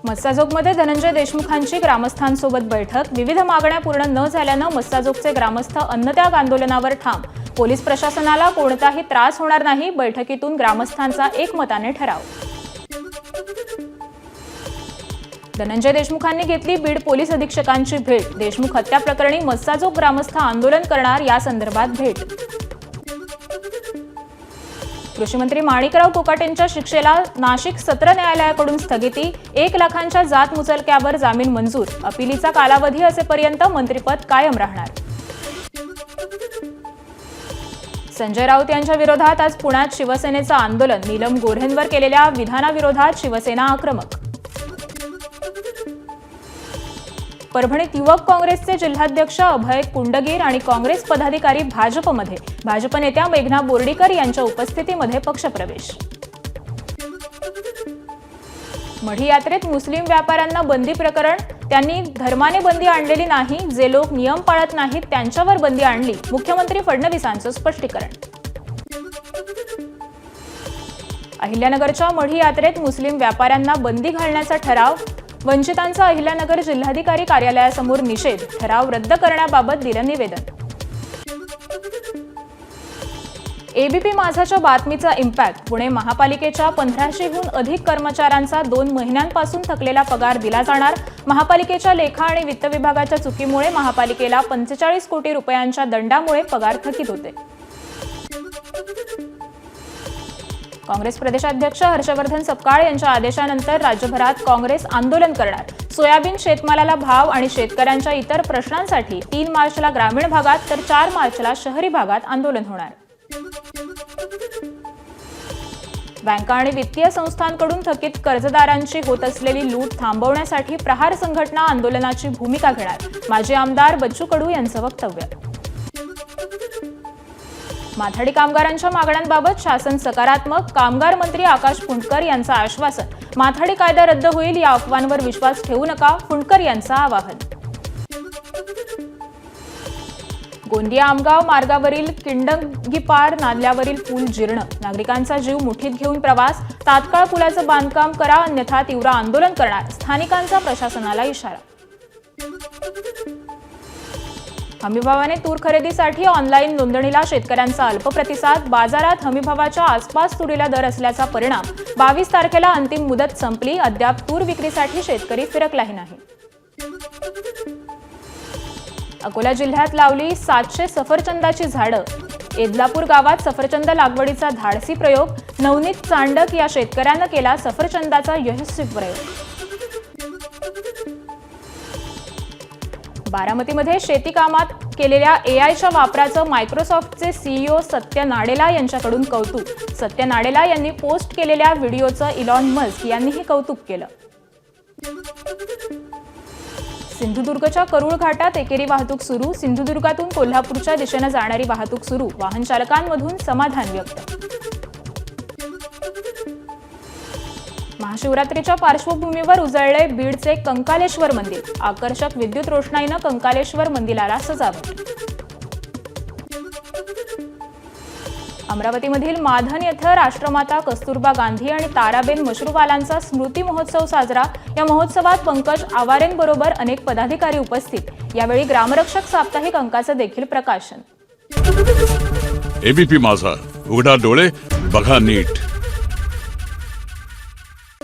मस्साजोगमध्ये धनंजय देशमुखांची ग्रामस्थांसोबत बैठक। विविध मागण्या पूर्ण न झाल्यानं मस्साजोगचे ग्रामस्थ अन्नत्याग आंदोलनावर ठाम। पोलीस प्रशासनाला कोणताही त्रास होणार नाही, बैठकीतून ग्रामस्थांचा एकमताने ठराव। धनंजय देशमुखांनी घेतली बीड पोलीस अधीक्षकांची भेट। देशमुख हत्या प्रकरणी मस्साजोग ग्रामस्थ आंदोलन करणार, या संदर्भात भेट। कृषी मंत्री माणिकराव कोकाटेंच्या शिक्षेला नाशिक सत्र न्यायालयाकडून स्थगिती। 1 लाखांच्या जात मुचलक्यावर जामीन मंजूर। अपिलीचा कालावधी असेपर्यंत मंत्रिपद कायम राहणार। संजय राऊत यांच्या विरोधात आज पुण्यात शिवसेनेचं आंदोलन। नीलम गोऱ्हेंवर केलेल्या विधानाविरोधात शिवसेना आक्रमक। परभणीत युवक काँग्रेसचे जिल्हाध्यक्ष अभय कुंडगीर आणि काँग्रेस पदाधिकारी भाजपमध्ये। भाजप नेत्या मेघना बोर्डीकर यांच्या उपस्थितीमध्ये पक्षप्रवेश। मढी यात्रेत मुस्लिम व्यापाऱ्यांना बंदी प्रकरण। त्यांनी धर्माने बंदी आणलेली नाही, जे लोक नियम पाळत नाहीत त्यांच्यावर बंदी आणली। मुख्यमंत्री फडणवीसांचं स्पष्टीकरण। अहिल्यानगरच्या मढी यात्रेत मुस्लिम व्यापाऱ्यांना बंदी घालण्याचा ठराव। वंचितांचा अहिल्यानगर जिल्हाधिकारी कार्यालयासमोर निषेध। ठराव रद्द करण्याबाबत दिलं निवेदन। एबीपी माझाच्या बातमीचा इम्पॅक्ट। पुणे महापालिकेच्या 1500हून अधिक कर्मचाऱ्यांचा 2 महिन्यांपासून थकलेला पगार दिला जाणार। महापालिकेच्या लेखा आणि वित्त विभागाच्या चुकीमुळे महापालिकेला 45 कोटी रुपयांच्या दंडामुळे पगार थकीत होते। काँग्रेस प्रदेशाध्यक्ष हर्षवर्धन सपकाळ यांच्या आदेशानंतर राज्यभरात काँग्रेस आंदोलन करणार। सोयाबीन शेतमालाला भाव आणि शेतकऱ्यांच्या इतर प्रश्नांसाठी 3 मार्चला ग्रामीण भागात तर 4 मार्चला शहरी भागात आंदोलन होणार। बँका आणि वित्तीय संस्थांकडून थकीत कर्जदारांची होत असलेली लूट थांबवण्यासाठी प्रहार संघटना आंदोलनाची भूमिका घेणार। माजी आमदार बच्चू कडू यांचं वक्तव्य। माथाडी कामगारांच्या मागण्यांबाबत शासन सकारात्मक। कामगार मंत्री आकाश फुंडकर यांचं आश्वासन। माथाडी कायदा रद्द होईल या अफवांवर विश्वास ठेवू नका, फुंडकर यांचं आवाहन। गोंदिया आमगाव मार्गावरील किंडंगीपार नाल्यावरील पूल जीर्ण। नागरिकांचा जीव मुठीत घेऊन प्रवास। तात्काळ पुलाचं बांधकाम करा, अन्यथा तीव्र आंदोलन करणार। स्थानिकांचा प्रशासनाला इशारा। हमीभावाने तूर खरेदीसाठी ऑनलाईन नोंदणीला शेतकऱ्यांचा अल्प प्रतिसाद। बाजारात हमीभावाच्या आसपास तुरीला दर असल्याचा परिणाम। 22 तारखेला अंतिम मुदत संपली, अद्याप तूर विक्रीसाठी शेतकरी फिरकलाही नाही। अकोला जिल्ह्यात लावली 700 सफरचंदाची झाडं। एदलापूर गावात सफरचंद लागवडीचा धाडसी प्रयोग। नवनीत चांडक या शेतकऱ्यानं केला सफरचंदाचा यशस्वी प्रयोग। बारामतीमध्ये शेती कामात केलेल्या एआयच्या वापराचं मायक्रोसॉफ्टचे सीईओ सत्य नाडेला यांच्याकडून कौतुक। सत्य नाडेला यांनी पोस्ट केलेल्या व्हिडिओचं इलॉन मस्क यांनीही कौतुक केलं। सिंधुदुर्गच्या करूळ घाटात एकेरी वाहतूक सुरू। सिंधुदुर्गातून कोल्हापूरच्या दिशेने जाणारी वाहतूक सुरू। वाहन चालकांमधून समाधान व्यक्त। महाशिवरात्रीच्या पार्श्वभूमीवर उजळले बीडचे कंकालेश्वर मंदिर। आकर्षक विद्युत रोषणाईनं कंकालेश्वर मंदिराला सजावट। अमरावतीमधील माधन येथे राष्ट्रमाता कस्तुरबा गांधी आणि ताराबेन मशरूवालांचा स्मृती महोत्सव साजरा। या महोत्सवात पंकज आवारेंबरोबर अनेक पदाधिकारी उपस्थित। यावेळी ग्रामरक्षक साप्ताहिक अंकाचं देखील प्रकाशन। एबीपी माझा, उघडा डोळे बघा नीट।